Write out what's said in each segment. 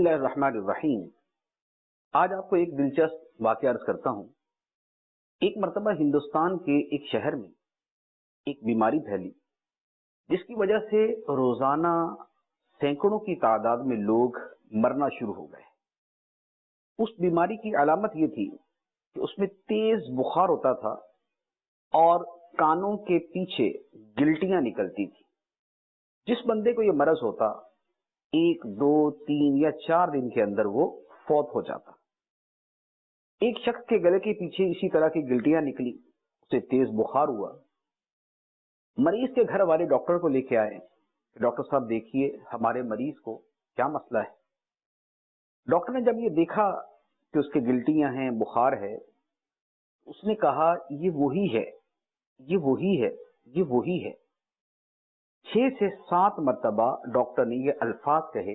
बिस्मिल्लाहिर्रहमानिर्रहीम। आज आपको एक दिलचस्प वाक़या अर्ज करता हूँ। एक मर्तबा हिंदुस्तान के एक शहर में एक बीमारी फैली, जिसकी वजह से रोज़ाना सैकड़ों की तादाद में लोग मरना शुरू हो गए। उस बीमारी की अलामत ये थी कि उसमें तेज़ बुखार होता था और कानों के पीछे गिल्टियाँ निकलती थी। जिस बंदे को ये मरज़ होता, 1, 2, 3 या 4 दिन के अंदर वो फौत हो जाता। एक शख्स के गले के पीछे इसी तरह की गिल्टियां निकली, उसे तेज बुखार हुआ। मरीज के घर वाले डॉक्टर को लेके आए। डॉक्टर साहब देखिए, हमारे मरीज को क्या मसला है। डॉक्टर ने जब ये देखा कि उसके गिल्टियां हैं, बुखार है, उसने कहा ये वही है, ये वही है, ये वही है। 6 से 7 मरतबा डॉक्टर ने ये अल्फाज कहे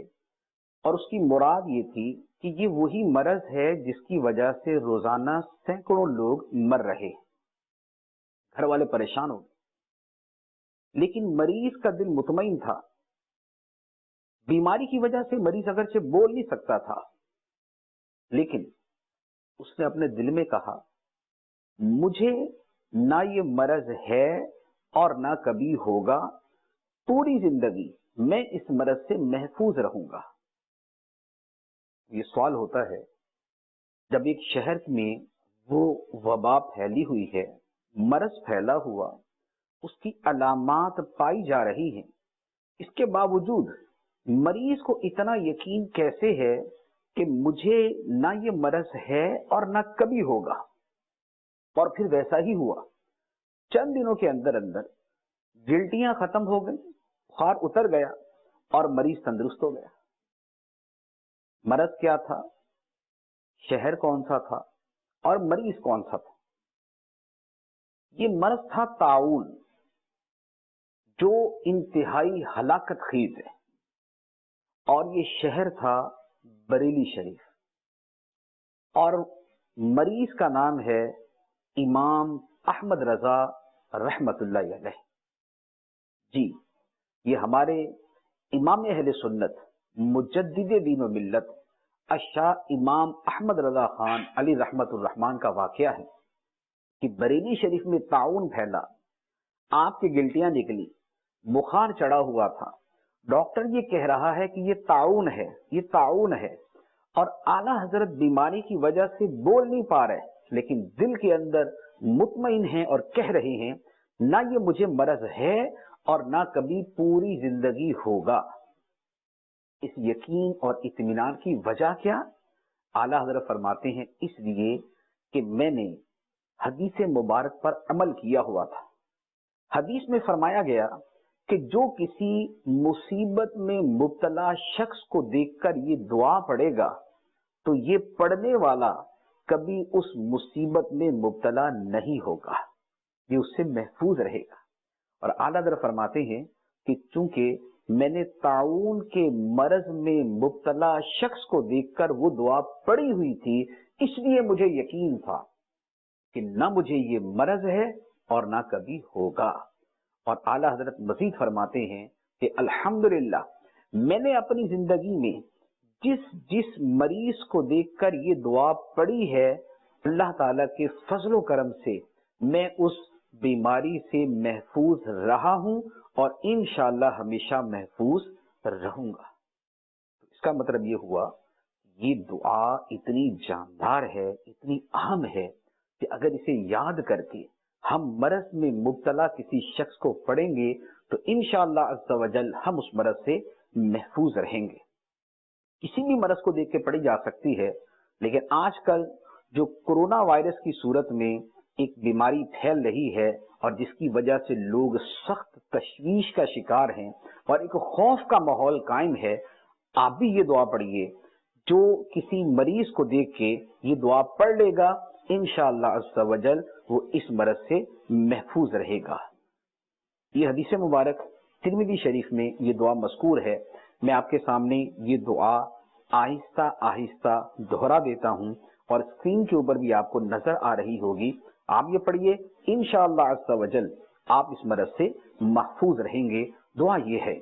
और उसकी मुराद ये थी कि ये वही मरज है जिसकी वजह से रोजाना सैकड़ों लोग मर रहे। घर वाले परेशान हो गए, लेकिन मरीज का दिल मुतमईन था। बीमारी की वजह से मरीज अगरचे बोल नहीं सकता था, लेकिन उसने अपने दिल में कहा, मुझे ना ये मरज है और ना कभी होगा, पूरी जिंदगी मैं इस मरज से महफूज रहूंगा। ये सवाल होता है, जब एक शहर में वो वबा फैली हुई है, मरज फैला हुआ, उसकी अलामात पाई जा रही हैं, इसके बावजूद मरीज को इतना यकीन कैसे है कि मुझे ना ये मरज है और ना कभी होगा। और फिर वैसा ही हुआ। चंद दिनों के अंदर अंदर गिल्टियां खत्म हो गई, बुखार उतर गया और मरीज तंदुरुस्त हो गया। मरज क्या था, शहर कौन सा था और मरीज कौन सा था? ये मरज था ताउन, जो इंतहाई हलाकत खेज है, और ये शहर था बरेली शरीफ, और मरीज का नाम है इमाम अहमद रजा रहमतुल्लाह अलैह। जी, ये हमारे इमाम अहले सुन्नत मुजद्दिद दीन व मिल्लत अशाह इमाम अहमद रजा खान अली रहमतुर रहमान का वाकया है कि बरेली शरीफ में ताउन फैला, आपकी गिल्टियां निकली, बुखार चढ़ा हुआ था। डॉक्टर ये कह रहा है कि ये ताउन है, ये ताउन है, और आला हजरत बीमारी की वजह से बोल नहीं पा रहे, लेकिन दिल के अंदर मुतमईन हैं और कह रहे हैं, ना ये मुझे मरज है और ना कभी पूरी जिंदगी होगा। इस यकीन और इत्मीनान की वजह क्या? आला हजरत फरमाते हैं, इसलिए कि मैंने हदीस मुबारक पर अमल किया हुआ था। हदीस में फरमाया गया कि जो किसी मुसीबत में मुब्तला शख्स को देखकर ये दुआ पढ़ेगा, तो ये पढ़ने वाला कभी उस मुसीबत में मुब्तला नहीं होगा, ये उससे महफूज रहेगा। और आला हज़रत फरमाते हैं कि चूंकि मैंने ताउन के मरज में मुब्तला शख्स को देखकर वो दुआ पढ़ी हुई थी, इसलिए मुझे यकीन था कि ना मुझे ये मरज है और ना कभी होगा। और आला हजरत मजीद फरमाते हैं कि अल्हम्दुलिल्लाह, मैंने अपनी जिंदगी में जिस जिस मरीज को देखकर ये दुआ पढ़ी है, अल्लाह ताला के फजलो करम से मैं उस बीमारी से महफूज रहा हूं और इंशाअल्लाह हमेशा महफूज रहूंगा। इसका मतलब ये हुआ, ये दुआ इतनी जानदार है, इतनी अहम है कि अगर इसे याद करके हम मरज में मुब्तला किसी शख्स को पढ़ेंगे, तो इंशाअल्लाह अज़्ज़ा वजल हम उस मरज से महफूज रहेंगे। किसी भी मरज को देख के पढ़ी जा सकती है, लेकिन आजकल जो कोरोना वायरस की सूरत में एक बीमारी फैल रही है और जिसकी वजह से लोग सख्त तशवीश का शिकार हैं और एक खौफ का माहौल कायम है, आप भी ये दुआ पढ़िए। जो किसी मरीज को देख के ये दुआ पढ़ लेगा, इंशाअल्लाह अज़्ज़ा वजल वो इस मरज से महफूज रहेगा। ये हदीस मुबारक तिरमिज़ी शरीफ में ये दुआ मज़कूर है। मैं आपके सामने ये दुआ आहिस्ता आहिस्ता दोहरा देता हूँ और स्क्रीन के ऊपर भी आपको नजर आ रही होगी। आप ये पढ़िए, इंशाअल्लाह अज़्ज़ा वजल आप इस मरज से महफूज रहेंगे। दुआ ये है,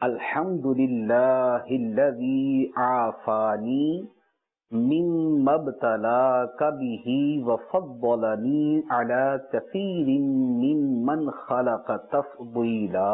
الحمدللہ الذی عافانی مما ابتلاک بہ وفضلنی علی کثیر ممن خلق تفضیلا.